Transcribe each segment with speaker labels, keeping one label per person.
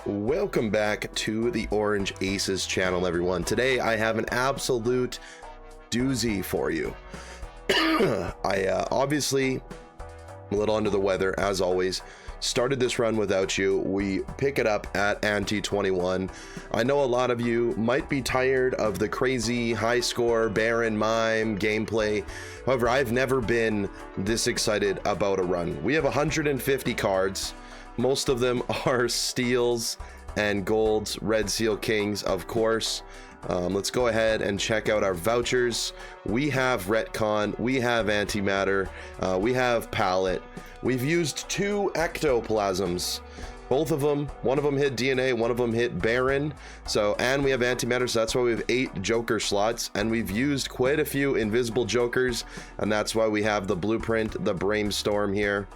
Speaker 1: Welcome back to the Orange Aces channel, everyone. Today I have an absolute doozy for you. I obviously am a little under the weather, as always. Started this run without you. We pick it up at ante 21. I know a lot of you might be tired of the crazy high score Baron mime gameplay. However, I've never been this excited about a run. We have 150 cards. Most of them are steals and golds, red seal kings, of course. Let's go ahead and check out our vouchers. We have retcon, we have antimatter, we have palette. We've used 2 ectoplasms, both of them. One of them hit DNA, one of them hit Baron. And we have antimatter, so that's why we have 8 joker slots, and we've used quite a few invisible jokers, and that's why we have the blueprint, the brainstorm here.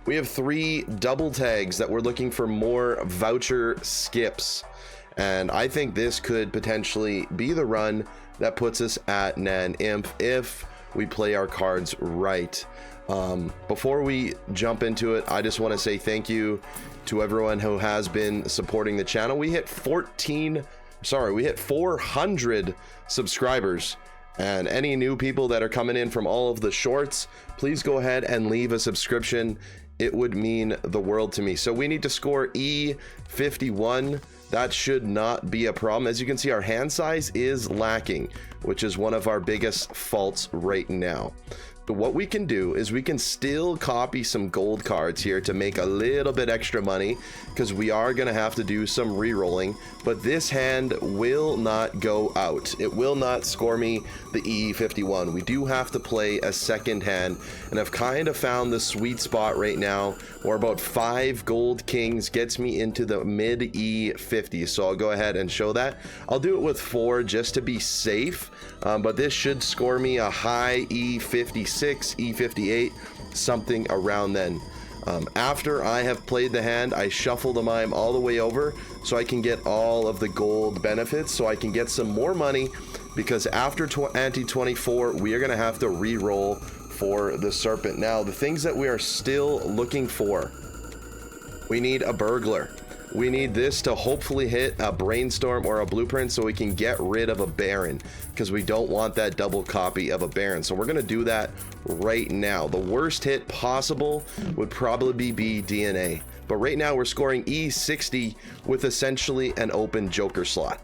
Speaker 1: We have 3 double tags that we're looking for more voucher skips, and I think this could potentially be the run that puts us at Naneinf if we play our cards right. Before we jump into it, I just want to say thank you to everyone who has been supporting the channel. We hit 400 subscribers. And any new people that are coming in from all of the shorts, please go ahead and leave a subscription. It would mean the world to me. So we need to score E51. That should not be a problem. As you can see, our hand size is lacking, which is one of our biggest faults right now. So what we can do is we can still copy some gold cards here to make a little bit extra money, because we are going to have to do some re-rolling, but this hand will not go out. It will not score me the E51. We do have to play a second hand, and I've kind of found the sweet spot right now where about 5 gold kings gets me into the mid E50. So I'll go ahead and show that. I'll do it with 4 just to be safe, but this should score me a high E56, E58, something around then. After I have played the hand, I shuffle the mime all the way over so I can get all of the gold benefits, so I can get some more money, because after ante 24 we are going to have to re-roll for the serpent. Now, the things that we are still looking for: we need a burglar. We need this to hopefully hit a brainstorm or a blueprint so we can get rid of a Baron, because we don't want that double copy of a Baron. So we're going to do that right now. The worst hit possible would probably be DNA, but right now we're scoring E60 with essentially an open joker slot.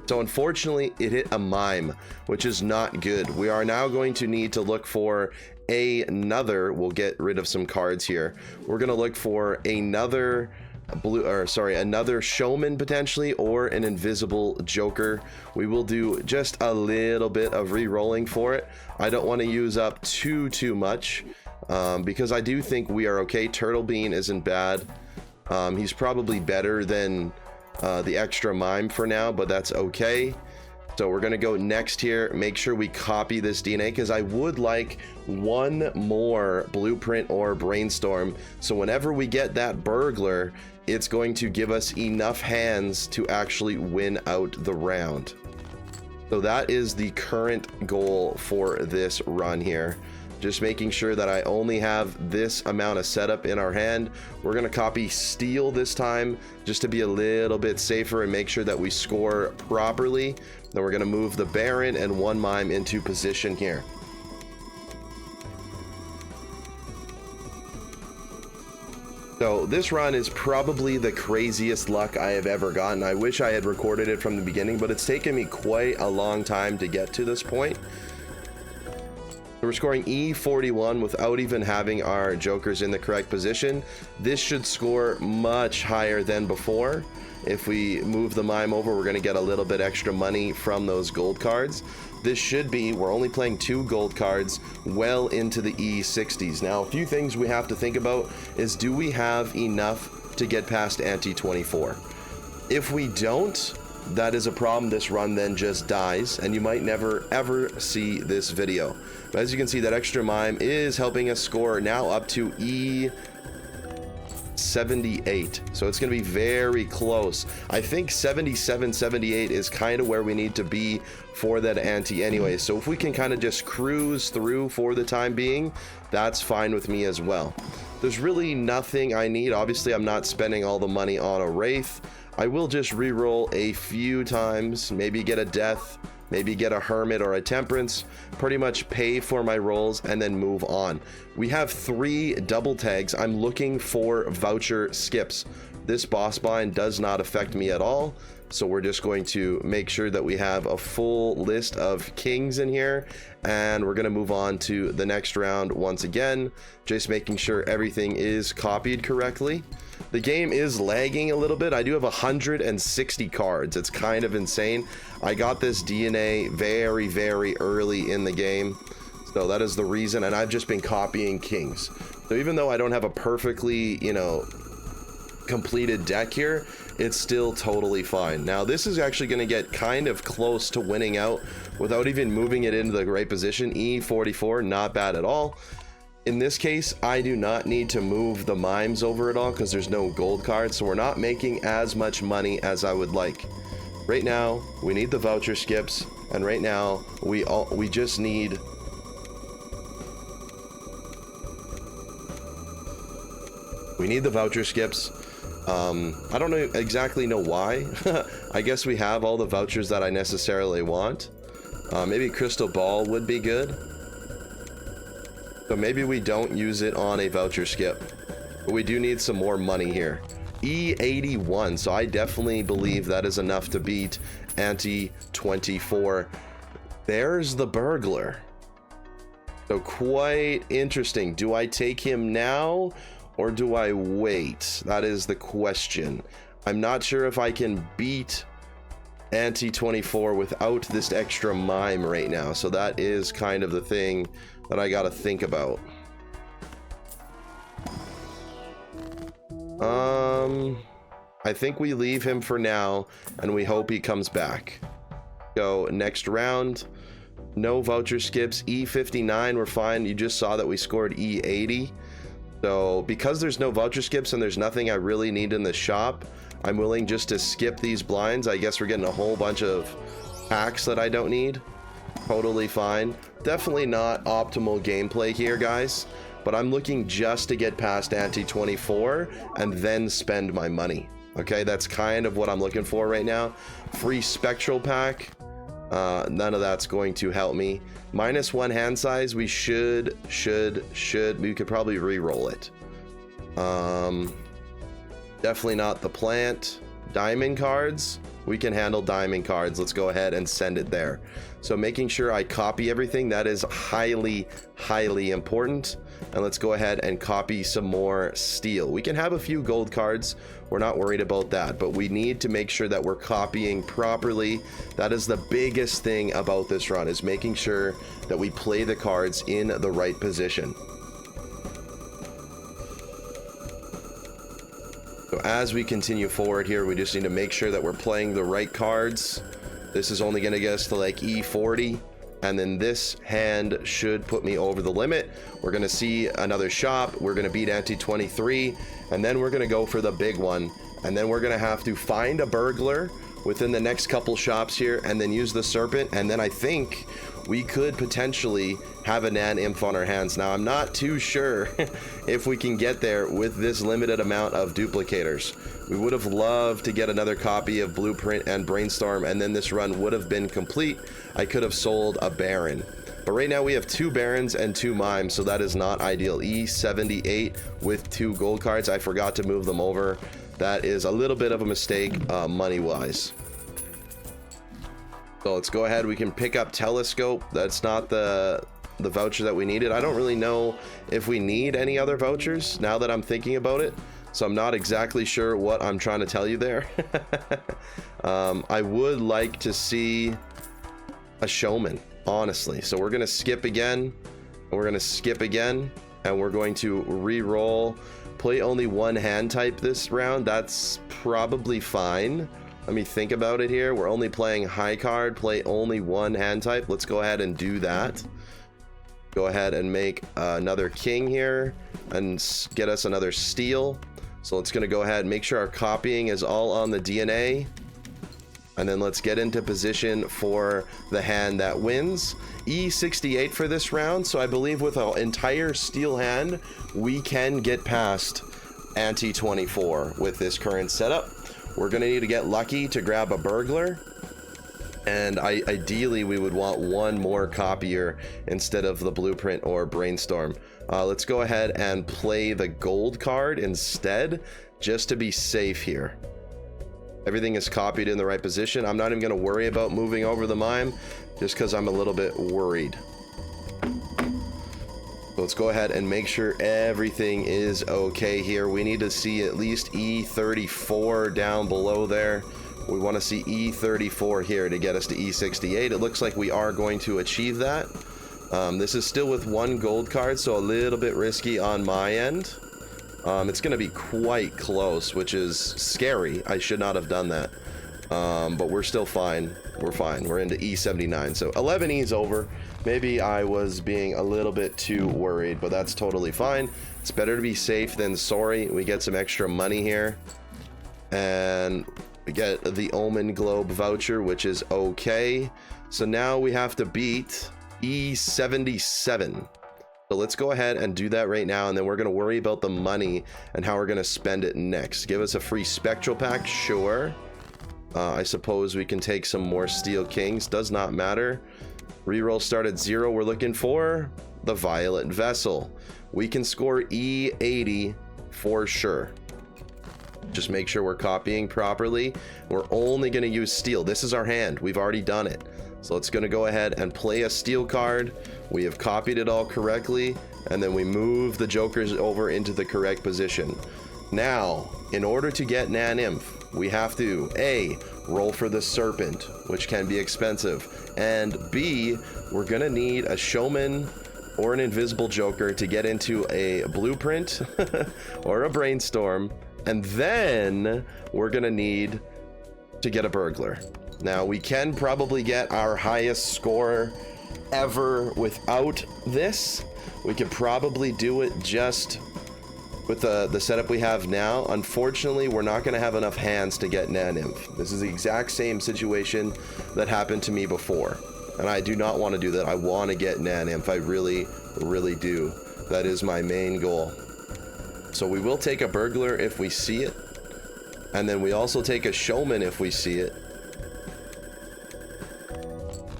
Speaker 1: So unfortunately it hit a mime, which is not good. We are now going to need to look for we'll get rid of some cards here. We're going to look for another another showman potentially, or an invisible joker. We will do just a little bit of re-rolling for it. I don't want to use up too much, because I do think we are okay. Turtle Bean isn't bad. He's probably better than the extra mime for now, but that's okay. So we're gonna go next here, make sure we copy this DNA, because I would like 1 more blueprint or brainstorm, so whenever we get that burglar, it's going to give us enough hands to actually win out the round. So that is the current goal for this run here. Just making sure that I only have this amount of setup in our hand. We're going to copy steal this time just to be a little bit safer and make sure that we score properly. Then we're going to move the Baron and 1 mime into position here. So this run is probably the craziest luck I have ever gotten. I wish I had recorded it from the beginning, but it's taken me quite a long time to get to this point. We're scoring E41 without even having our jokers in the correct position. This should score much higher than before. If we move the mime over, we're going to get a little bit extra money from those gold cards. This should be, we're only playing 2 gold cards, well into the E60s. Now, a few things we have to think about is, do we have enough to get past ante 24? If we don't, that is a problem. This run then just dies, and you might never ever see this video. But as you can see, that extra mime is helping us score now up to E78, so it's going to be very close. I think 77, 78 is kind of where we need to be for that ante anyway, so if we can kind of just cruise through for the time being, that's fine with me as well. There's really nothing I need. Obviously, I'm not spending all the money on a Wraith. I will just re-roll a few times, maybe get a Death, maybe get a Hermit or a Temperance, pretty much pay for my rolls and then move on. We have 3 double tags. I'm looking for voucher skips. This boss bind does not affect me at all, so we're just going to make sure that we have a full list of kings in here, and we're going to move on to the next round once again, just making sure everything is copied correctly. The game is lagging a little bit. I do have 160 cards. It's kind of insane. I got this DNA very, very early in the game, so that is the reason, and I've just been copying kings. So even though I don't have a perfectly, you know, completed deck here, it's still totally fine. Now this is actually going to get kind of close to winning out without even moving it into the right position. E44, not bad at all. In this case, I do not need to move the mimes over at all because there's no gold cards, so we're not making as much money as I would like. Right now we need the voucher skips, and right now we just need the voucher skips. I don't exactly know why. I guess we have all the vouchers that I necessarily want. Maybe Crystal Ball would be good. So maybe we don't use it on a voucher skip. But we do need some more money here. E81, so I definitely believe that is enough to beat Ante 24. There's the burglar. So quite interesting. Do I take him now, or do I wait? That is the question. I'm not sure if I can beat Ante 24 without this extra mime right now. So that is kind of the thing that I gotta think about. I think we leave him for now and we hope he comes back. Go next round. No voucher skips. E59, we're fine. You just saw that we scored E80. So because there's no voucher skips and there's nothing I really need in the shop, I'm willing just to skip these blinds. I guess we're getting a whole bunch of packs that I don't need. Totally fine. Definitely not optimal gameplay here, guys, but I'm looking just to get past Ante 24 and then spend my money. Okay, that's kind of what I'm looking for right now. Free spectral pack. None of that's going to help me. -1 hand size. We should. We could probably re-roll it. Definitely not the plant. Diamond cards. We can handle diamond cards. Let's go ahead and send it there. So making sure I copy everything, that is highly, highly important. And let's go ahead and copy some more steel. We can have a few gold cards. We're not worried about that, but we need to make sure that we're copying properly. That is the biggest thing about this run, is making sure that we play the cards in the right position. So as we continue forward here, we just need to make sure that we're playing the right cards. This is only going to get us to like E40. And then this hand should put me over the limit. We're going to see another shop. We're going to beat Ante 23. And then we're going to go for the big one. And then we're going to have to find a burglar within the next couple shops here and then use the serpent. And then I think we could potentially have a Naneinf on our hands. Now, I'm not too sure if we can get there with this limited amount of duplicators. We would have loved to get another copy of Blueprint and Brainstorm, and then this run would have been complete. I could have sold a Baron. But right now we have 2 Barons and 2 Mimes, so that is not ideal. E78 with 2 gold cards. I forgot to move them over. That is a little bit of a mistake money-wise. So let's go ahead. We can pick up Telescope. That's not the voucher that we needed. I don't really know if we need any other vouchers now that I'm thinking about it. So I'm not exactly sure what I'm trying to tell you there. I would like to see a showman, honestly. So we're going to skip again. And we're going to skip again. And we're going to re-roll. Play only 1 hand type this round. That's probably fine. Let me think about it here. We're only playing high card. Play only 1 hand type. Let's go ahead and do that. Go ahead and make another king here and get us another steel. So let's going to go ahead and make sure our copying is all on the DNA. And then let's get into position for the hand that wins. E68 for this round. So I believe with an entire steel hand, we can get past ante 24 with this current setup. We're going to need to get lucky to grab a burglar. And ideally, we would want one more copier instead of the blueprint or brainstorm. Let's go ahead and play the gold card instead, just to be safe here. Everything is copied in the right position. I'm not even going to worry about moving over the mime, just because I'm a little bit worried. So let's go ahead and make sure everything is okay here. We need to see at least E34 down below there. We want to see E34 here to get us to E68. It looks like we are going to achieve that. This is still with one gold card, so a little bit risky on my end. It's going to be quite close, which is scary. I should not have done that. But we're still fine. We're fine. We're into E79. So 11E is over. Maybe I was being a little bit too worried, but that's totally fine. It's better to be safe than sorry. We get some extra money here. And we get the Omen Globe voucher, which is okay. So now we have to beat E77. So let's go ahead and do that right now, and then we're going to worry about the money and how we're going to spend it next. Give us a free spectral pack, sure. I suppose we can take some more steel kings, does not matter. Reroll start at 0. We're looking for the violet vessel. We can score E80 for sure. Just make sure we're copying properly. We're only going to use steel. This is our hand. We've already done it. So it's going to go ahead and play a steel card. We have copied it all correctly, and then we move the jokers over into the correct position. Now, in order to get Naneinf, we have to A, roll for the serpent, which can be expensive, and B, we're going to need a showman or an invisible joker to get into a blueprint or a brainstorm, and then we're going to need to get a burglar. Now, we can probably get our highest score ever without this. We could probably do it just with the setup we have now. Unfortunately, we're not going to have enough hands to get Naneinf. This is the exact same situation that happened to me before, and I do not want to do that. I want to get Naneinf. I really, really do. That is my main goal. So we will take a burglar if we see it, and then we also take a showman if we see it.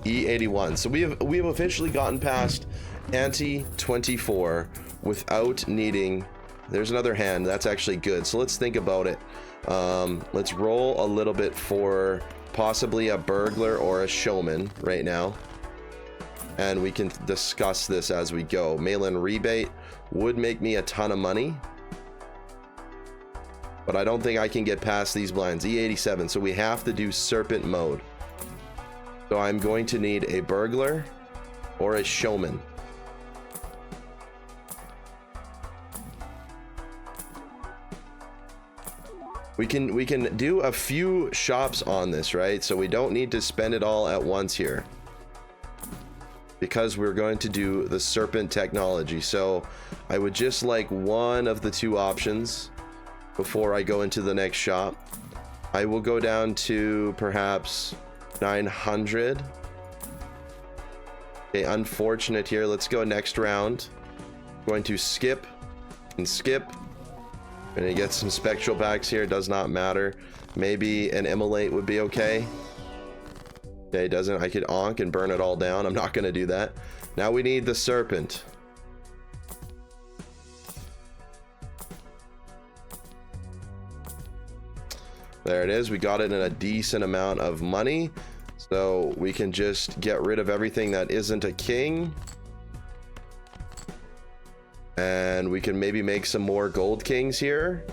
Speaker 1: E81. So we have officially gotten past ante 24 without needing. There's another hand. That's actually good. So let's think about it. Let's roll a little bit for possibly a burglar or a showman right now, and we can discuss this as we go. Mail-in rebate would make me a ton of money, but I don't think I can get past these blinds. E87. So we have to do serpent mode. So I'm going to need a burglar or a showman. We can do a few shops on this, right? So we don't need to spend it all at once here, because we're going to do the serpent technology. So I would just like one of the two options before I go into the next shop. I will go down to perhaps 900. Okay, unfortunate here. Let's go next round. Going to skip and skip. Gonna get some spectral packs here. Does not matter. Maybe an immolate would be okay. Okay, doesn't. I could onk and burn it all down. I'm not gonna do that. Now we need the serpent. There it is. We got it in a decent amount of money, so we can just get rid of everything that isn't a king, and we can maybe make some more gold kings here,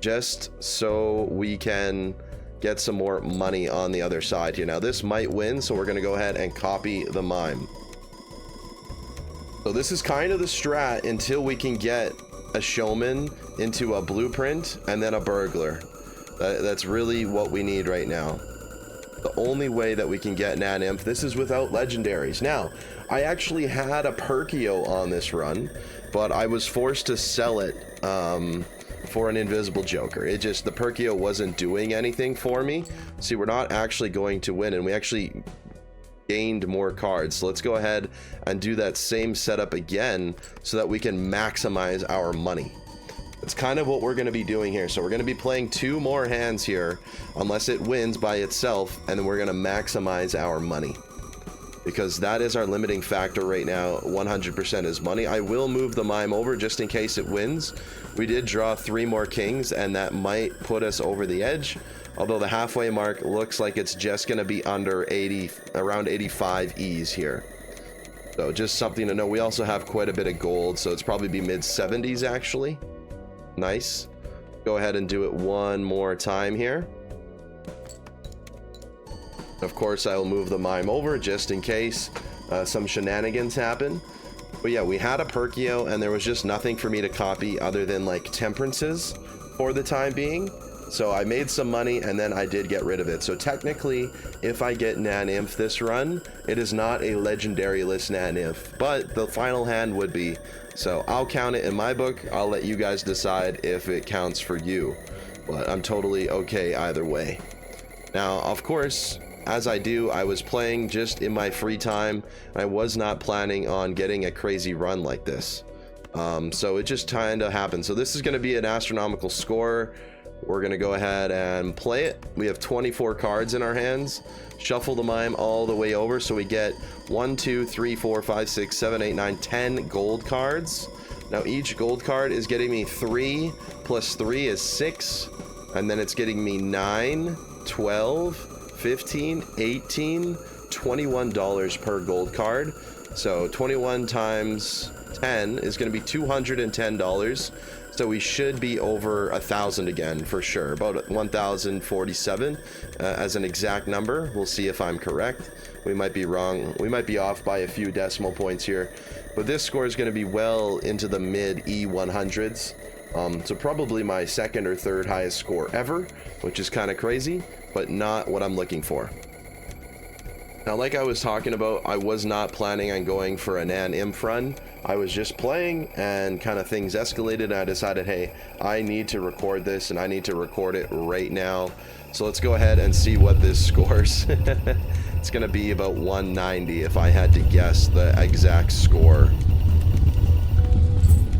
Speaker 1: just so we can get some more money on the other side here. Now this might win, so we're going to go ahead and copy the mime. So this is kind of the strat until we can get a showman into a blueprint and then a burglar. That's really what we need right now. The only way that we can get Naneinf, this is without legendaries. Now, I actually had a Perkio on this run, but I was forced to sell it for an invisible joker. It just, the Perkio wasn't doing anything for me. See, we're not actually going to win, and we actually gained more cards. So let's go ahead and do that same setup again so that we can maximize our money. It's kind of what we're going to be doing here. So we're going to be playing 2 more hands here unless it wins by itself, and then we're going to maximize our money, because that is our limiting factor right now. 100% is money. I will move the mime over just in case it wins. We did draw 3 more kings, and that might put us over the edge, although the halfway mark looks like it's just going to be under 80, around 85 E's here. So just something to know. We also have quite a bit of gold, so it's probably be mid 70s actually. Nice. Go ahead and do it one more time here. Of course, I will move the mime over just in case some shenanigans happen. But yeah, we had a Perkio, and there was just nothing for me to copy other than like temperances for the time being. So I made some money, and then I did get rid of it. So technically, if I get Naneinf this run, it is not a legendary list Naneinf, but the final hand would be. So I'll count it in my book. I'll let you guys decide if it counts for you, but I'm totally okay either way. Now, of course, as I do, I was playing just in my free time. I was not planning on getting a crazy run like this. So it just kind of happened. So this is going to be an astronomical score. We're going to go ahead and play it. We have 24 cards in our hands. Shuffle the mime all the way over, so we get 1, 2, 3, 4, 5, 6, 7, 8, 9, 10 gold cards. Now each gold card is getting me 3 plus 3 is 6, and then it's getting me 9, 12, 15, 18, $21 per gold card. So 21 times 10 is going to be $210. So we should be over 1,000 again for sure, about 1,047 as an exact number. We'll see if I'm correct. We might be wrong. We might be off by a few decimal points here, but this score is going to be well into the mid E100s. So probably my 2nd or 3rd highest score ever, which is kind of crazy, but not what I'm looking for. Now, like I was talking about, I was not planning on going for a Naneinf run. I was just playing, and kind of things escalated, and I decided, hey, I need to record this, and I need to record it right now. So let's go ahead and see what this scores. It's going to be about 190 if I had to guess the exact score.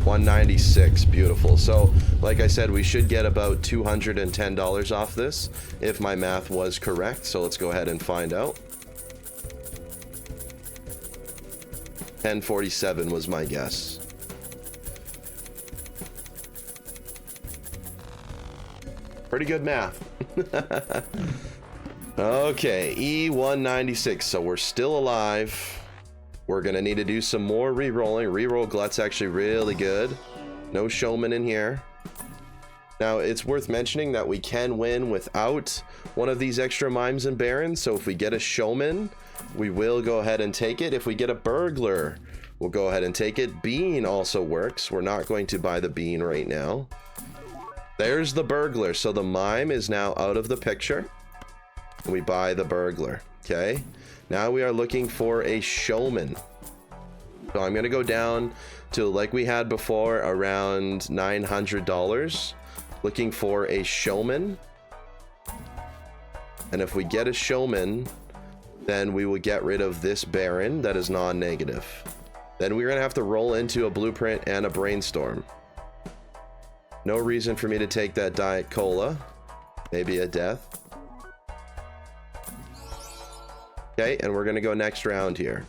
Speaker 1: 196, beautiful. So like I said, we should get about $210 off this if my math was correct. So let's go ahead and find out. 1047 was my guess. Pretty good math. Okay, E196, so we're still alive. We're gonna need to do some more re-rolling. Re-roll glut's actually really good. No showman in here. Now, it's worth mentioning that we can win without one of these extra mimes and barons, so if we get a showman, we will go ahead and take it. If we get a burglar, we'll go ahead and take it. Bean also works. We're not going to buy the bean right now. There's the burglar. So the mime is now out of the picture. We buy the burglar. Okay. Now we are looking for a showman. So I'm going to go down to, like we had before, around $900. Looking for a showman. And if we get a showman, then we will get rid of this baron that is non-negative. Then we're going to have to roll into a blueprint and a brainstorm. No reason for me to take that Diet Cola. Maybe a death. Okay, and we're going to go next round here.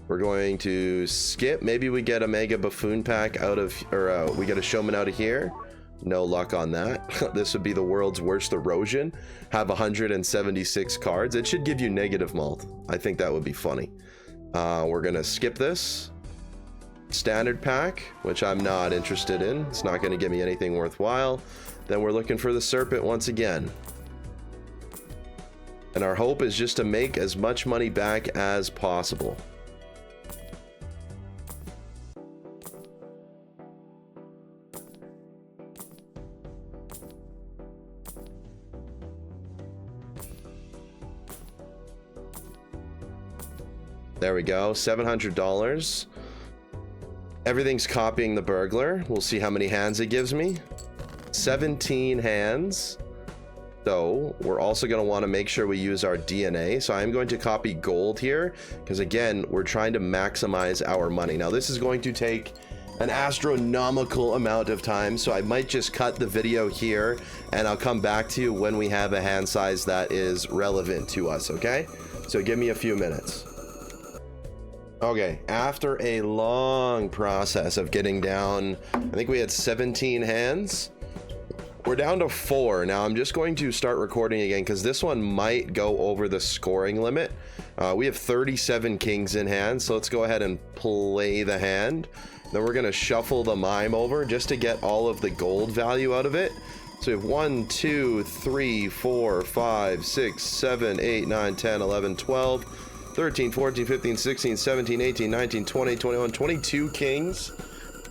Speaker 1: We're going to skip. Maybe we get a Mega Buffoon pack out of, or we get a showman out of here. No luck on that. This would be the world's worst erosion. Have 176 cards. It should give you negative malt. I think that would be funny. We're gonna skip this. Standard pack, which I'm not interested in. It's not gonna give me anything worthwhile. Then we're looking for the serpent once again. And our hope is just to make as much money back as possible. There we go, $700. Everything's copying the burglar. We'll see how many hands it gives me. 17 hands. So we're also going to want to make sure we use our DNA. So I'm going to copy gold here because, again, we're trying to maximize our money. Now, this is going to take an astronomical amount of time, so I might just cut the video here and I'll come back to you when we have a hand size that is relevant to us, okay? So give me a few minutes. Okay, after a long process of getting down, I think we had 17 hands. We're down to 4. Now I'm just going to start recording again because this one might go over the scoring limit. We have 37 kings in hand, so let's go ahead and play the hand. Then we're going to shuffle the mime over just to get all of the gold value out of it. So we have 1, 2, 3, 4, 5, 6, 7, 8, 9, 10, 11, 12, 13, 14, 15, 16, 17, 18, 19, 20, 21, 22 kings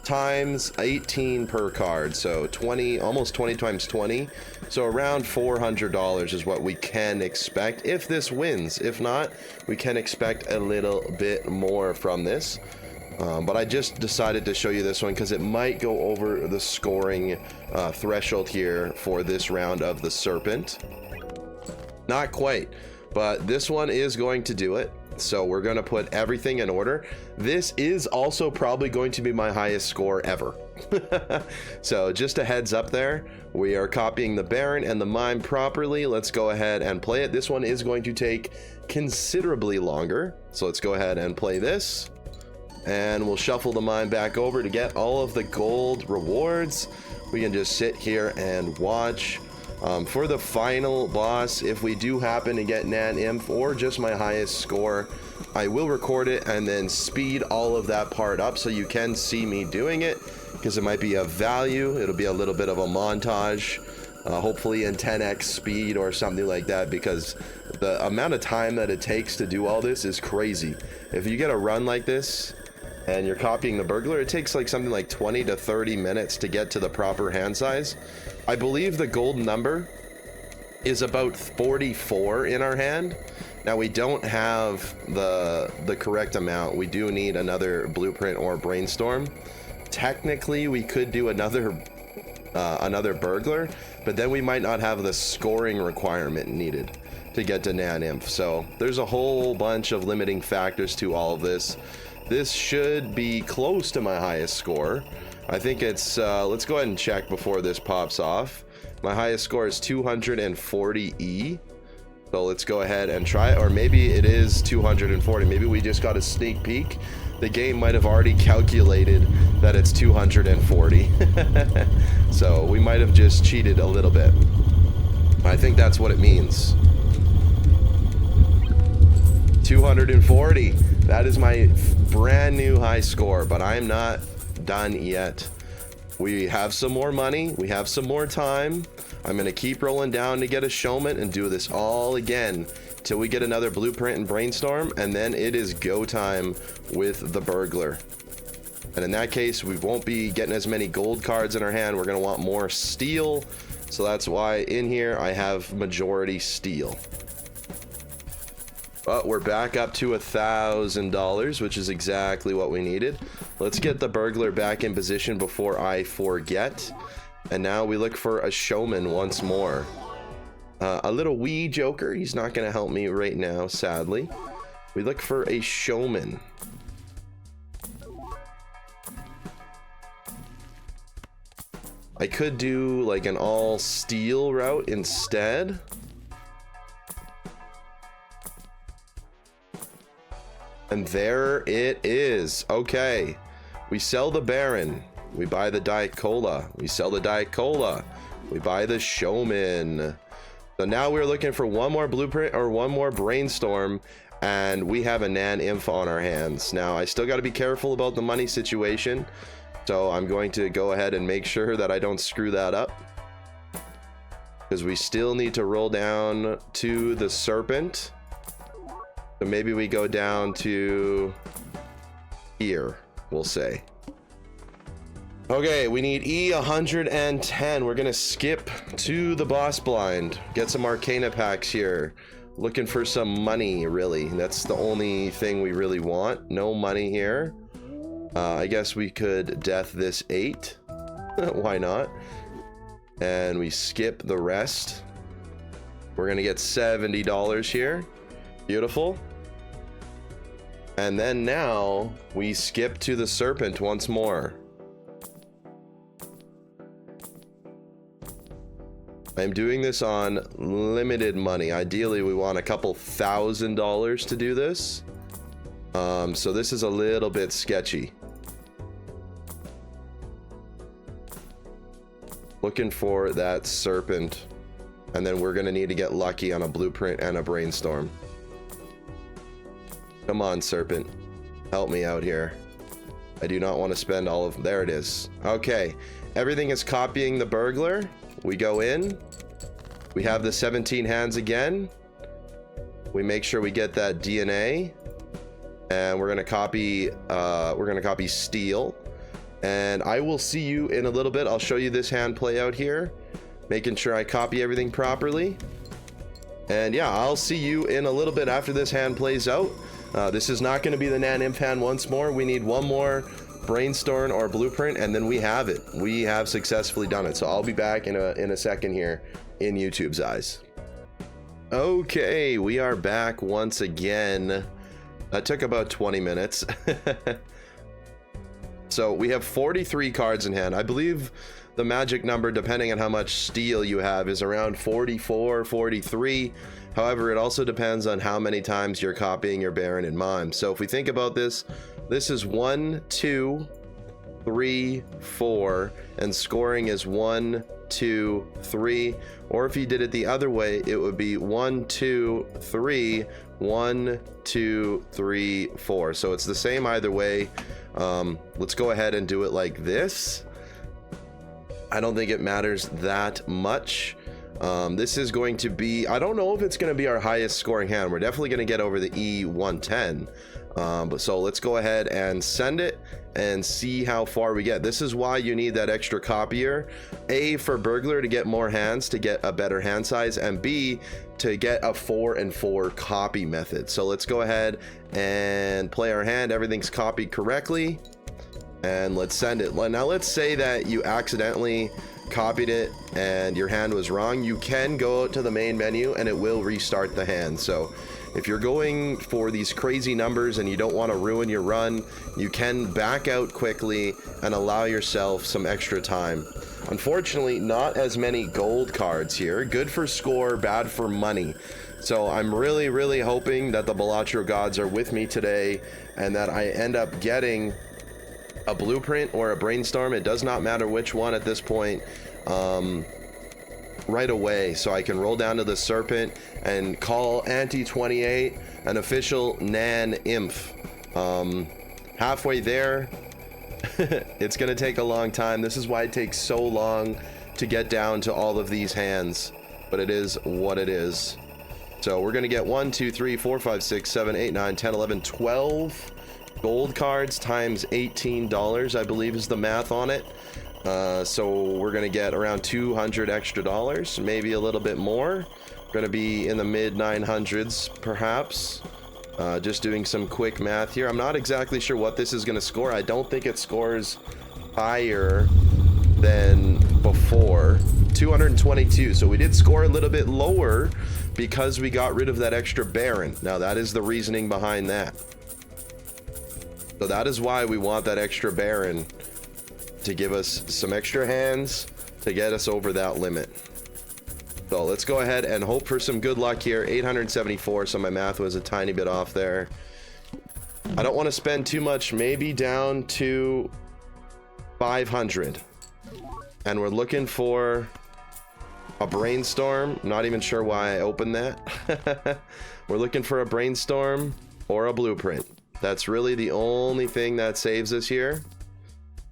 Speaker 1: times 18 per card. So 20, almost 20 times 20. So around $400 is what we can expect if this wins. If not, we can expect a little bit more from this. But I just decided to show you this one because it might go over the scoring threshold here for this round of the Serpent. Not quite, but this one is going to do it. So we're going to put everything in order. This is also probably going to be my highest score ever. So just a heads up there, we are copying the Baron and the Mime properly. Let's go ahead and play it. This one is going to take considerably longer. So let's go ahead and play this. And we'll shuffle the mine back over to get all of the gold rewards. We can just sit here and watch. For the final boss, if we do happen to get Naneinf or just my highest score, I will record it and then speed all of that part up so you can see me doing it, because it might be of value. It'll be a little bit of a montage, hopefully in 10x speed or something like that, because the amount of time that it takes to do all this is crazy. If you get a run like this and you're copying the burglar, it takes like something like 20 to 30 minutes to get to the proper hand size. I believe the gold number is about 44 in our hand. Now we don't have the correct amount. We do need another blueprint or brainstorm. Technically we could do another burglar, but then we might not have the scoring requirement needed to get to Naneinf. So there's a whole bunch of limiting factors to all of this. This should be close to my highest score. I think it's, let's go ahead and check before this pops off. My highest score is 240E. So let's go ahead and try it. Or maybe it is 240. Maybe we just got a sneak peek. The game might have already calculated that it's 240. So we might have just cheated a little bit. I think that's what it means. 240. That is my brand new high score, but I'm not done yet. We have some more money. We have some more time. I'm going to keep rolling down to get a showman and do this all again till we get another blueprint and brainstorm, and then it is go time with the burglar. And in that case, we won't be getting as many gold cards in our hand. We're going to want more steel. So that's why in here I have majority steel. But we're back up to $1,000, which is exactly what we needed. Let's get the burglar back in position before I forget. And now we look for a showman once more. A little wee joker. He's not going to help me right now, sadly. We look for a showman. I could do like an all steel route instead. And there it is. Okay. We sell the Baron. We buy the Diet Cola. We sell the Diet Cola. We buy the Showman. So now we're looking for one more blueprint or one more brainstorm, and we have a Naneinf on our hands. Now, I still got to be careful about the money situation, so I'm going to go ahead and make sure that I don't screw that up, because we still need to roll down to the Serpent. So maybe we go down to here, we'll say. Okay, we need E110. We're gonna skip to the boss blind, get some Arcana packs here. Looking for some money, really. That's the only thing we really want. No money here. I guess we could death this 8. Why not? and we skip the rest. We're gonna get $70 here. Beautiful. And then now we skip to the serpent once more. I'm doing this on limited money. Ideally, we want a couple $1,000 to do this. So this is a little bit sketchy. Looking for that serpent. And then we're gonna need to get lucky on a blueprint and a brainstorm. Come on, serpent. Help me out here. I do not want to spend all of... There it is. Okay. Everything is copying the burglar. We go in. We have the 17 hands again. We make sure we get that DNA. And we're gonna copy steel. And I will see you in a little bit. I'll show you this hand play out here. Making sure I copy everything properly. And yeah, I'll see you in a little bit after this hand plays out. This is not going to be the Naneinf hand once more. We need one more brainstorm or blueprint, and then we have it. We have successfully done it. So I'll be back in a second here in YouTube's eyes. Okay, we are back once again. That took about 20 minutes. So we have 43 cards in hand. I believe the magic number, depending on how much steel you have, is around 44, 43. However, it also depends on how many times you're copying your Baron and Mime. So if we think about this, this is 1, 2, 3, 4, and scoring is 1, 2, 3. Or if you did it the other way, it would be 1, 2, 3, 1, 2, 3, 4. So it's the same either way. Let's go ahead and do it like this. I don't think it matters that much. This is going to be, I don't know if it's going to be our highest scoring hand. We're definitely going to get over the E110. But so let's go ahead and send it and see how far we get. This is why you need that extra copier. A, for burglar to get more hands, to get a better hand size, and B, to get a 4 and 4 copy method. So let's go ahead and play our hand. Everything's copied correctly. And let's send it. Now let's say that you accidentally copied it and your hand was wrong. You can go out to the main menu and it will restart the hand. So if you're going for these crazy numbers and you don't want to ruin your run, you can back out quickly and allow yourself some extra time. Unfortunately, not as many gold cards here. Good for score, bad for money. So I'm really hoping that the Balatro gods are with me today and that I end up getting a blueprint or a brainstorm. It does not matter which one at this point, right away, so I can roll down to the serpent and call Anti-28 an official Naneinf. Halfway there. It's gonna take a long time. This is why it takes so long to get down to all of these hands, but it is what it is. So we're gonna get 1, 2, 3, 4, 5, 6, 7, 8, 9, 10, 11, 12 gold cards times $18, I believe is the math on it. So we're gonna get around $200 extra, maybe a little bit more. Gonna be in the mid 900s perhaps. Just doing some quick math here. I'm not exactly sure what this is gonna score. I don't think it scores higher than before. 222. So we did score a little bit lower because we got rid of that extra Baron. Now that is the reasoning behind that. So that is why we want that extra Baron, to give us some extra hands to get us over that limit. So let's go ahead and hope for some good luck here. 874, so my math was a tiny bit off there. I don't want to spend too much, maybe down to 500. And we're looking for a brainstorm. Not even sure why I opened that. We're looking for a brainstorm or a blueprint. That's really the only thing that saves us here.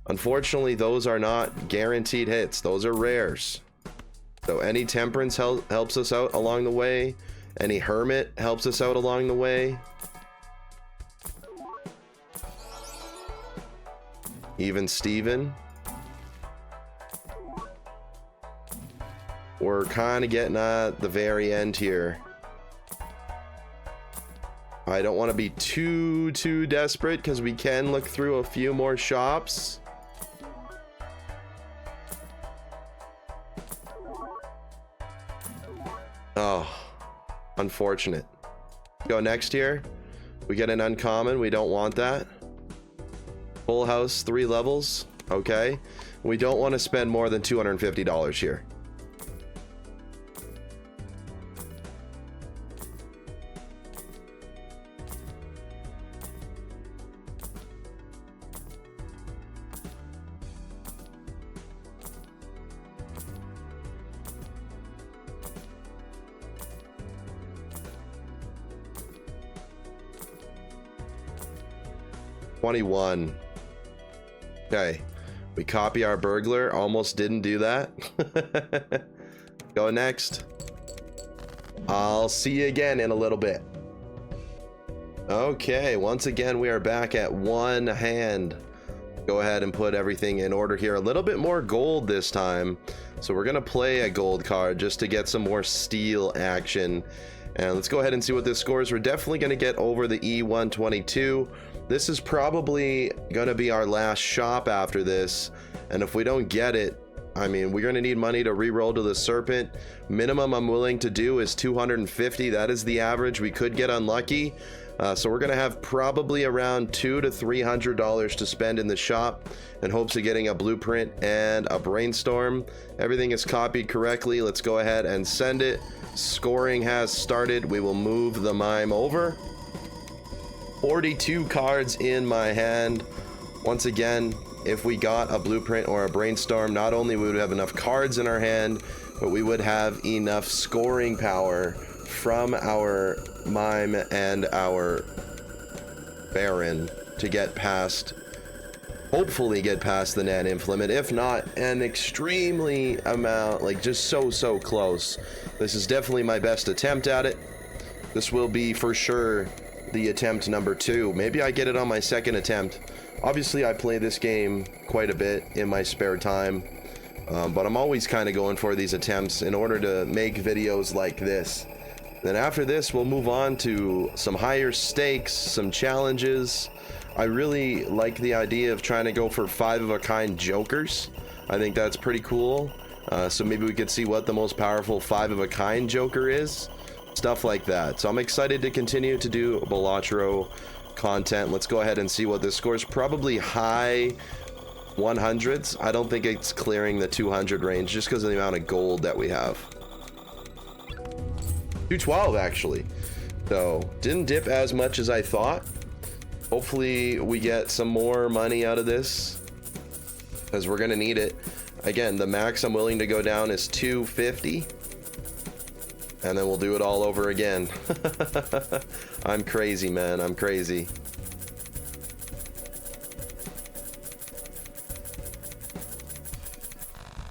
Speaker 1: Unfortunately, those are not guaranteed hits. Those are rares. So any temperance helps us out along the way. Any hermit helps us out along the way. Even Steven. We're kind of getting at the very end here. I don't want to be too desperate because we can look through a few more shops. Oh, unfortunate. Go next here. We get an uncommon. We don't want that. Full house, 3 levels. Okay. We don't want to spend more than $250 here. $21. Okay, we copy our burglar. Almost didn't do that. Go next. I'll see you again in a little bit. Okay, once again we are back at one hand. Go ahead and put everything in order here. A little bit more gold this time, so we're gonna play a gold card just to get some more steel action. And let's go ahead and see what this scores. We're definitely gonna get over the E122. This is probably gonna be our last shop after this, and if we don't get it, I mean, we're gonna need money to re-roll to the serpent. Minimum I'm willing to do is 250. That is the average. We could get unlucky, so we're gonna have probably around $200 to $300 to spend in the shop in hopes of getting a blueprint and a brainstorm. Everything is copied correctly. Let's go ahead and send it. Scoring has started. We will move the mime over. 42 cards in my hand. Once again, if we got a blueprint or a brainstorm, not only would we have enough cards in our hand, but we would have enough scoring power from our mime and our baron to get past, hopefully get past the Naneinf limit. If not, an extremely amount, like just so close. This is definitely my best attempt at it. This will be for sure the attempt number 2. Maybe I get it on my second attempt. Obviously I play this game quite a bit in my spare time, but I'm always kind of going for these attempts in order to make videos like this. Then after this we'll move on to some higher stakes, some challenges. I really like the idea of trying to go for 5-of-a-kind jokers. I think that's pretty cool. So maybe we could see what the most powerful 5-of-a-kind joker is. Stuff like that. So I'm excited to continue to do Balatro content. Let's go ahead and see what this scores. Probably high 100s. I don't think it's clearing the 200 range just because of the amount of gold that we have. 212 actually. So didn't dip as much as I thought. Hopefully we get some more money out of this because we're gonna need it. Again, the max I'm willing to go down is 250. And then we'll do it all over again. I'm crazy, man. I'm crazy.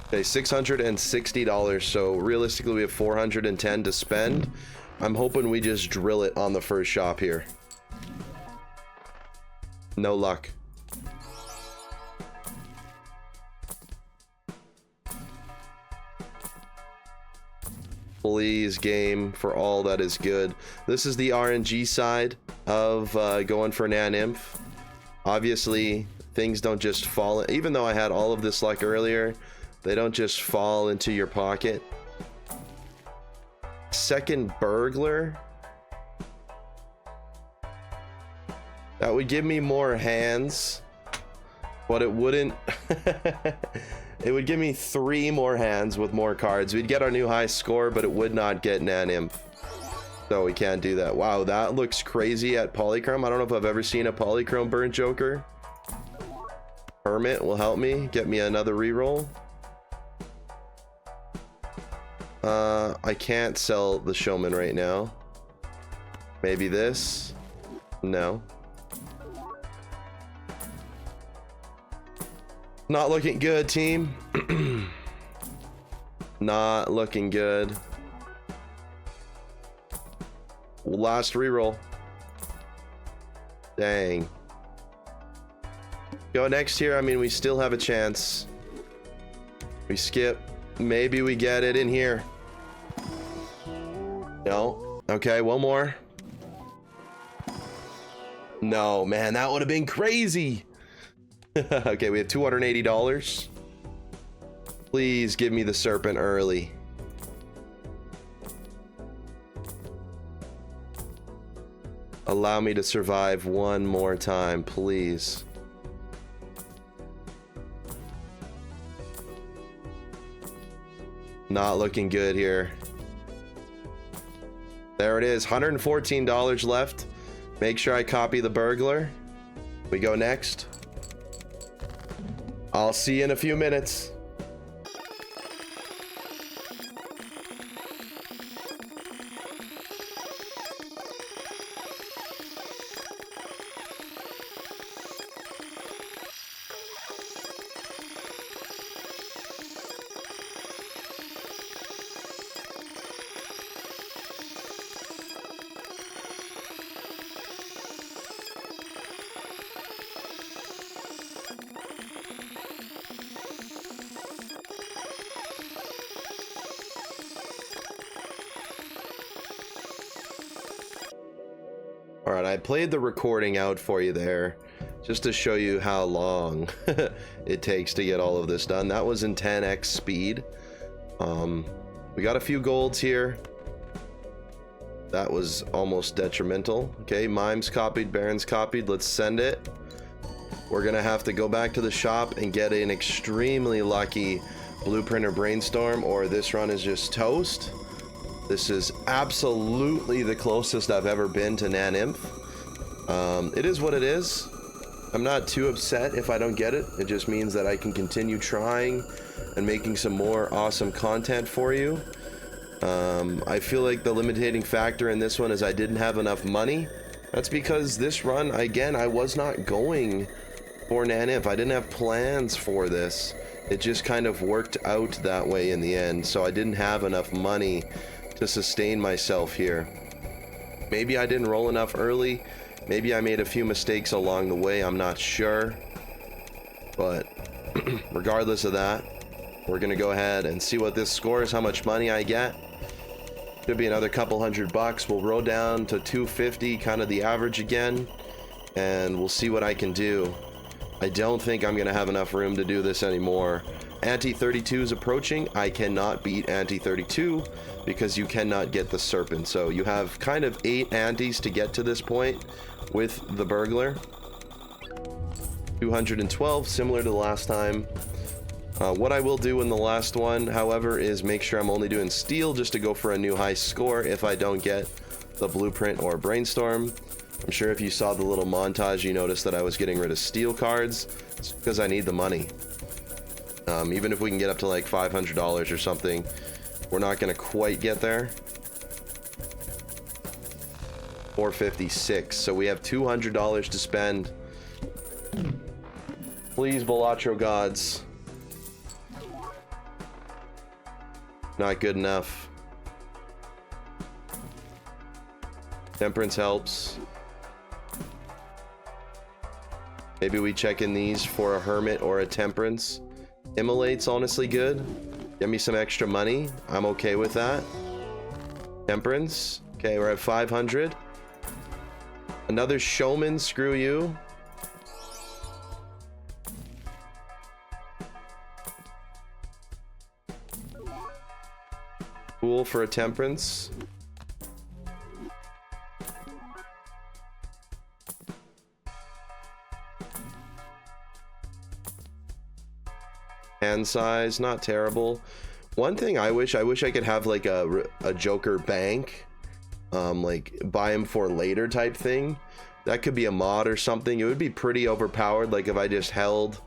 Speaker 1: Okay, $660. So realistically, we have $410 to spend. I'm hoping we just drill it on the first shop here. No luck. Please, game, for all that is good. This is the RNG side of going for Naneinf. Obviously, things don't just fall. Even though I had all of this luck earlier, they don't just fall into your pocket. Second burglar. That would give me more hands, but it wouldn't. It would give me 3 more hands with more cards. We'd get our new high score, but it would not get Naneinf. So we can't do that. Wow, that looks crazy at polychrome. I don't know if I've ever seen a polychrome burnt joker. Hermit will help me get me another reroll. I can't sell the showman right now. Maybe this. No. Not looking good, team. Not looking good. Last reroll. Dang. Go next here. I mean, we still have a chance. We skip. Maybe we get it in here. No. Okay, one more. No, man, that would have been crazy. Okay, we have $280. Please give me the serpent early. Allow me to survive one more time, please. Not looking good here. There it is, $114 left. Make sure I copy the burglar. We go next. I'll see you in a few minutes. Alright, I played the recording out for you there, just to show you how long it takes to get all of this done. That was in 10x speed. We got a few golds here. That was almost detrimental. Okay, Mime's copied, Baron's copied. Let's send it. We're gonna have to go back to the shop and get an extremely lucky blueprint or brainstorm, or this run is just toast. This is absolutely the closest I've ever been to Naneinf. It is what it is. I'm not too upset if I don't get it. It just means that I can continue trying and making some more awesome content for you. I feel like the limiting factor in this one is I didn't have enough money. That's because this run, again, I was not going for Naneinf. I didn't have plans for this. It just kind of worked out that way in the end. So I didn't have enough money to sustain myself here. Maybe I didn't roll enough early. Maybe I made a few mistakes along the way. I'm not sure. But regardless of that, we're gonna go ahead and see what this scores, how much money I get. Could be another couple $100. We'll roll down to 250, kind of the average again, and we'll see what I can do. I don't think I'm gonna have enough room to do this anymore. Ante 32 is approaching. I cannot beat Ante 32 because you cannot get the serpent. So you have kind of 8 antes to get to this point with the burglar. 212, similar to the last time. What I will do in the last one, however, is make sure I'm only doing steel just to go for a new high score if I don't get the blueprint or brainstorm. I'm sure if you saw the little montage, you noticed that I was getting rid of steel cards. It's because I need the money. Even if we can get up to like $500 or something, we're not going to quite get there. 456, so we have $200 to spend. Please, Balatro gods. Not good enough. Temperance helps. Maybe we check in these for a hermit or a temperance. Immolate's honestly good. Get me some extra money. I'm okay with that. Temperance. Okay, we're at 500. Another showman, screw you. Cool for a temperance. Hand size, not terrible. One thing I wish I could have like a Joker bank, like buy him for later type thing. That could be a mod or something. It would be pretty overpowered, like if I just held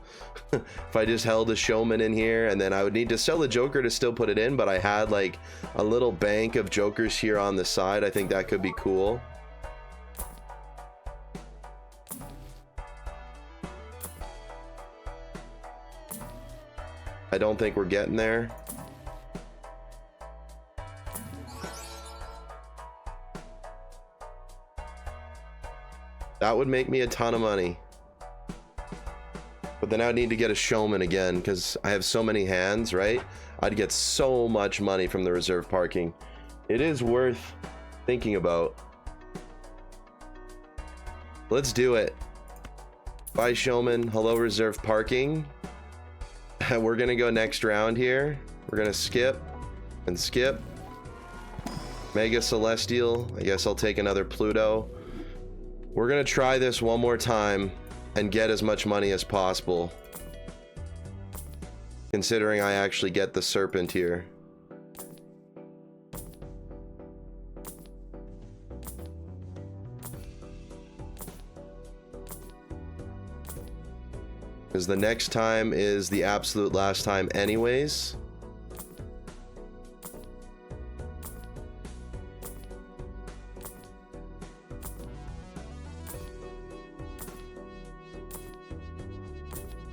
Speaker 1: if I just held a showman in here, and then I would need to sell the Joker to still put it in, but I had like a little bank of Jokers here on the side. I think that could be cool. I don't think we're getting there. That would make me a ton of money. But then I would need to get a showman again because I have so many hands, right? I'd get so much money from the reserve parking. It is worth thinking about. Let's do it. Bye, showman. Hello, reserve parking. We're gonna go next round here. We're gonna skip and skip. Mega Celestial. I guess I'll take another Pluto. We're gonna try this one more time and get as much money as possible, considering I actually get the serpent here. Because the next time is the absolute last time anyways.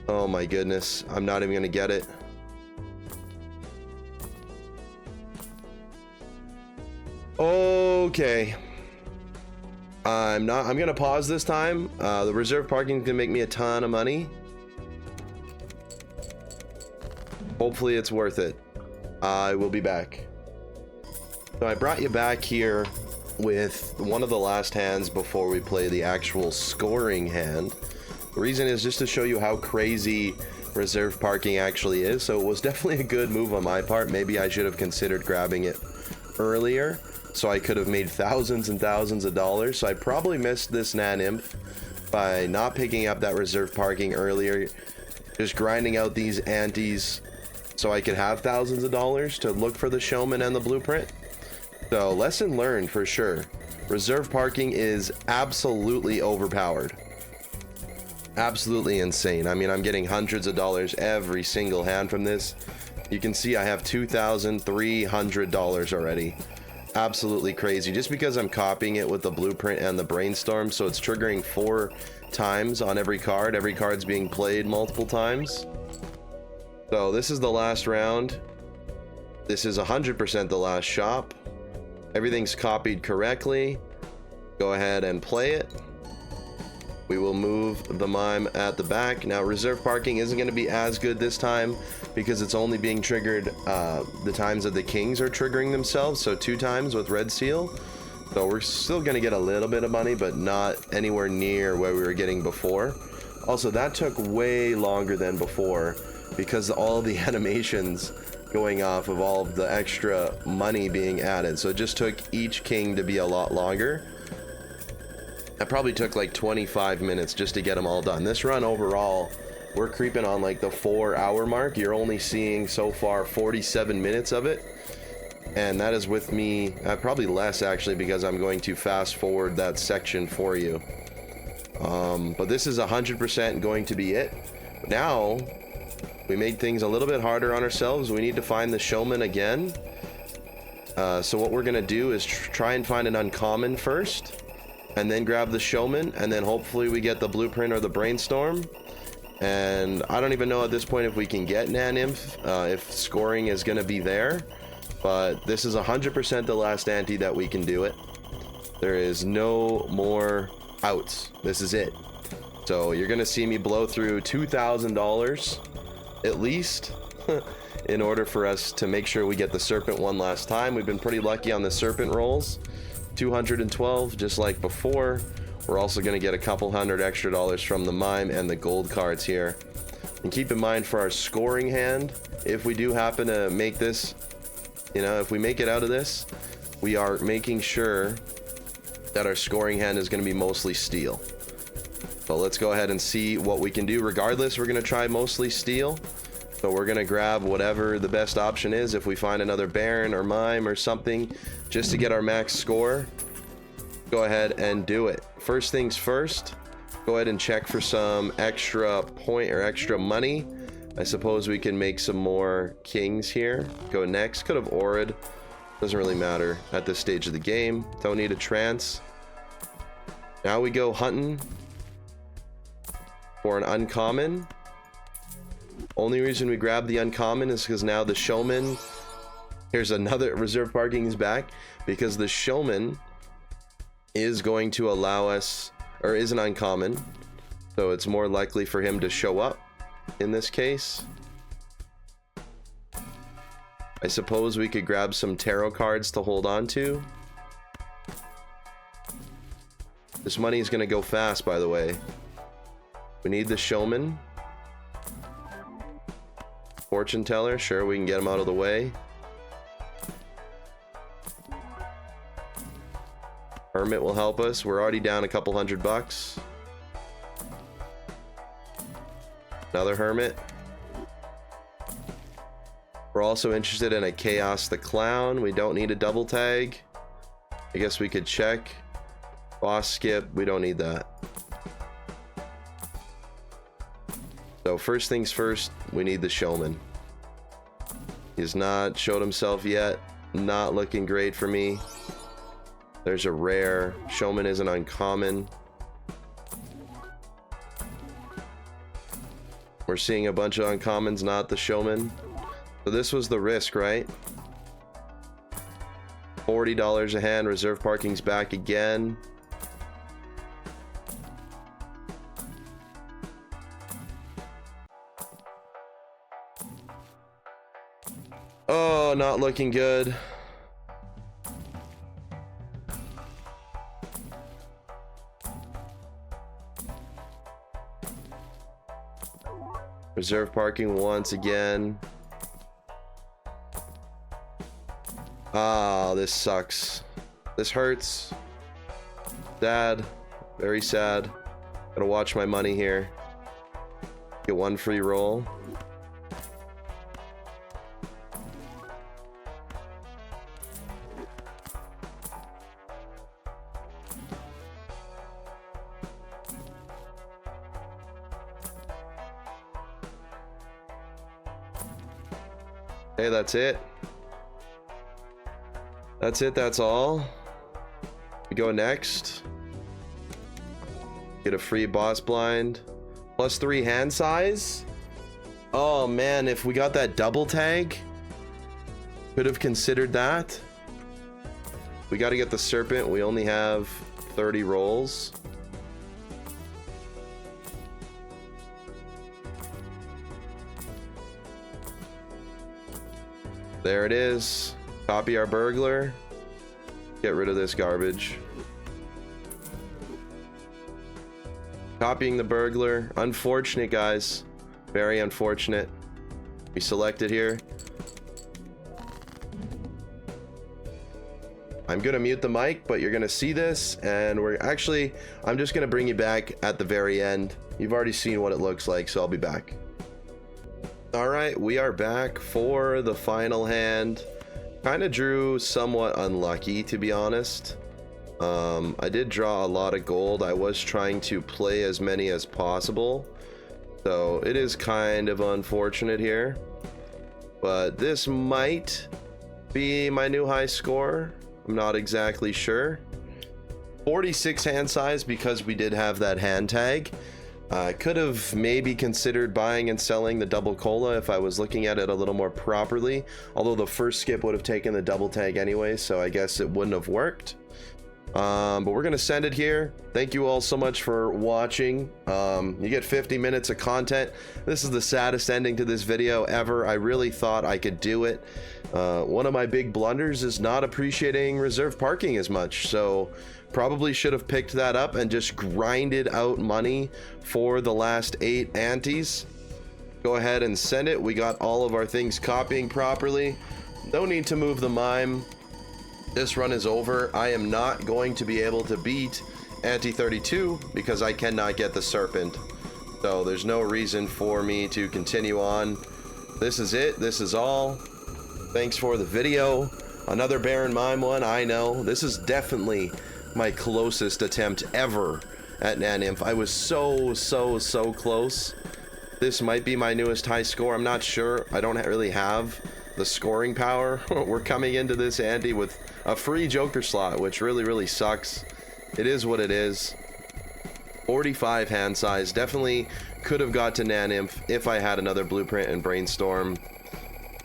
Speaker 1: Oh my goodness, I'm not even gonna get it. Okay. I'm gonna pause this time. The reserve parking is gonna make me a ton of money. Hopefully it's worth it. I will be back. So I brought you back here with one of the last hands before we play the actual scoring hand. The reason is just to show you how crazy reserve parking actually is. So it was definitely a good move on my part. Maybe I should have considered grabbing it earlier, so I could have made thousands and thousands of dollars. So I probably missed this Naneinf by not picking up that reserve parking earlier, just grinding out these antes so I could have thousands of dollars to look for the showman and the blueprint. So lesson learned for sure. Reserve parking is absolutely overpowered. Absolutely insane. I mean, I'm getting hundreds of dollars every single hand from this. You can see I have $2,300 already. Absolutely crazy, just because I'm copying it with the blueprint and the brainstorm, so it's triggering 4 times on every card. Every card's being played multiple times. So this is the last round. This is 100% the last shop. Everything's copied correctly. Go ahead and play it. We will move the mime at the back. Now reserve parking isn't going to be as good this time because it's only being triggered the times that the kings are triggering themselves, so 2 times with red seal. So we're still going to get a little bit of money, but not anywhere near where we were getting before. Also, that took way longer than before because all the animations going off of all of the extra money being added. So it just took each king to be a lot longer. That probably took like 25 minutes just to get them all done. This run overall, we're creeping on like the 4-hour mark. You're only seeing so far 47 minutes of it. And that is with me, probably less actually, because I'm going to fast forward that section for you. But this is 100% going to be it. Now, we made things a little bit harder on ourselves. We need to find the showman again. So what we're gonna do is try and find an uncommon first, and then grab the showman, and then hopefully we get the blueprint or the brainstorm. And I don't even know at this point if we can get Naneinf, if scoring is going to be there, but this is 100% the last ante that we can do it. There is no more outs. This is it. So you're going to see me blow through $2,000 at least in order for us to make sure we get the serpent one last time. We've been pretty lucky on the serpent rolls. 212 just like before. We're also going to get a couple hundred extra dollars from the mime and the gold cards here. And keep in mind for our scoring hand, if we do happen to make this, you know, if we make it out of this, we are making sure that our scoring hand is going to be mostly steel. So let's go ahead and see what we can do. Regardless, we're going to try mostly steel. So we're going to grab whatever the best option is. If we find another baron or mime or something just to get our max score, go ahead and do it. First things first, go ahead and check for some extra point or extra money. I suppose we can make some more kings here. Go next. Could have aurid. Doesn't really matter at this stage of the game. Don't need a trance. Now we go hunting for an uncommon. Only reason we grab the uncommon is because now the showman, here's another reserve parking is back, because the showman is going to allow us, or is an uncommon, so it's more likely for him to show up in this case. I suppose we could grab some tarot cards to hold on to. This money is going to go fast, by the way. We need the showman. Fortune teller, sure, we can get him out of the way. Hermit will help us. We're already down a couple $100. Another Hermit. We're also interested in a Chaos the Clown. We don't need a double tag. I guess we could check. Boss skip. We don't need that. So first things first, we need the Showman. He's not showed himself yet. Not looking great for me. There's a rare. Showman is an uncommon. We're seeing a bunch of uncommons, not the Showman. So this was the risk, right? $40 a hand. Reserve parking's back again. Oh, not looking good. Reserve parking once again. Ah, this sucks. This hurts. Sad. Very sad. Gotta watch my money here. Get one free roll. Hey, that's it. That's it, that's all. We go next. Get a free boss blind. +3 hand size. Oh man, if we got that double tag, could have considered that. We got to get the serpent. We only have 30 rolls. There it is. Copy our burglar. Get rid of this garbage. Copying the burglar. Unfortunate, guys. Very unfortunate. We selected here. I'm gonna mute the mic, but you're gonna see this, and I'm just gonna bring you back at the very end. You've already seen what it looks like, so I'll be back. All right, we are back for the final hand. Kind of drew somewhat unlucky, to be honest. I did draw a lot of gold. I was trying to play as many as possible, so it is kind of unfortunate here. But this might be my new high score. I'm not exactly sure. 46 hand size because we did have that hand tag. I could have maybe considered buying and selling the double cola if I was looking at it a little more properly, although the first skip would have taken the double tag anyway, so I guess it wouldn't have worked. But we're gonna send it here. Thank you all so much for watching. You get 50 minutes of content. This is the saddest ending to this video ever. I really thought I could do it. One of my big blunders is not appreciating reserve parking as much, so probably should have picked that up and just grinded out money for the last 8 antes. Go ahead and send it. We got all of our things copying properly. No need to move the mime. This run is over. I am not going to be able to beat ante 32 because I cannot get the serpent. So there's no reason for me to continue on. This is it. This is all. Thanks for the video. Another Baron Mime one. I know. This is definitely my closest attempt ever at Naneinf. I was so close. This might be my newest high score. I'm not sure. I don't really have the scoring power. We're coming into this ante with a free Joker slot, which really sucks. It is what it is. 45 hand size. Definitely could have got to Naneinf if I had another blueprint and brainstorm.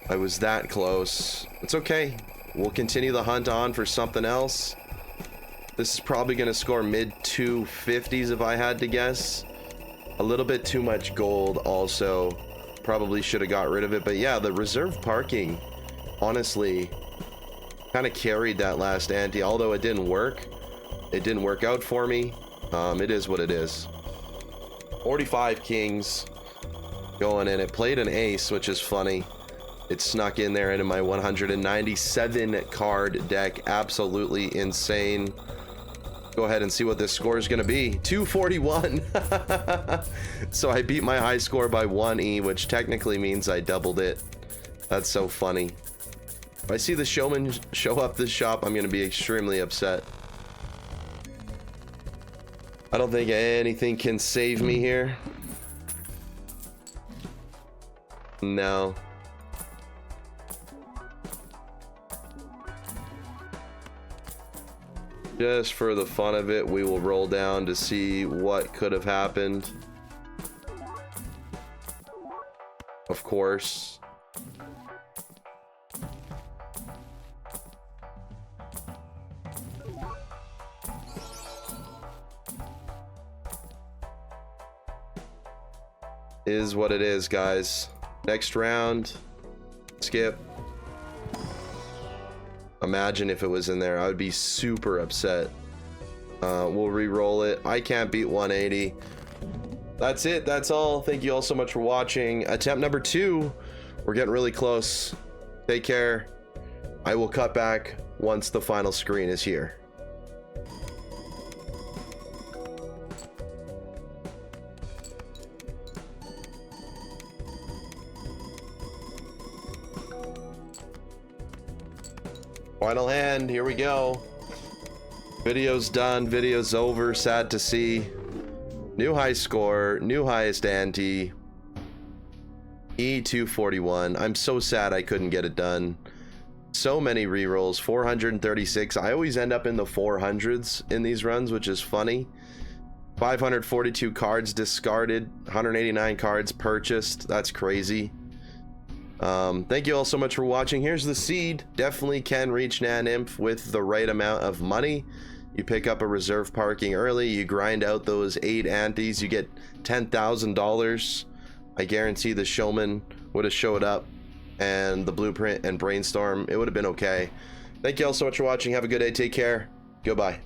Speaker 1: I was that close. It's okay. We'll continue the hunt on for something else. This is probably going to score mid 250s if I had to guess. A little bit too much gold also. Probably should have got rid of it. But yeah, the reserve parking, honestly, kind of carried that last ante. Although it didn't work. It didn't work out for me. It is what it is. 45 kings going in. It played an ace, which is funny. It snuck in there into my 197 card deck. Absolutely insane. Go ahead and see what this score is going to be. 241. So I beat my high score by 1E, which technically means I doubled it. That's so funny. If I see the showman show up this shop, I'm going to be extremely upset. I don't think anything can save me here. No. Just for the fun of it, we will roll down to see what could have happened. Of course. Is what it is, guys. Next round. Skip. Imagine if it was in there. I would be super upset. We'll re-roll it. I can't beat 180. That's it. That's all. Thank you all so much for watching. Attempt number 2. We're getting really close. Take care. I will cut back once the final screen is here. Final hand, here we go. Video's done, video's over, sad to see. New high score, new highest ante. E241. I'm so sad I couldn't get it done. So many rerolls, 436. I always end up in the 400s in these runs, which is funny. 542 cards discarded, 189 cards purchased. That's crazy. Thank you all so much for watching. Here's the seed. Definitely can reach Naneinf with the right amount of money. You pick up a reserve parking early, you grind out those 8 antes, you get $10,000. I guarantee the showman would have showed up, and the blueprint and brainstorm, it would have been okay. Thank you all so much for watching. Have a good day. Take care. Goodbye.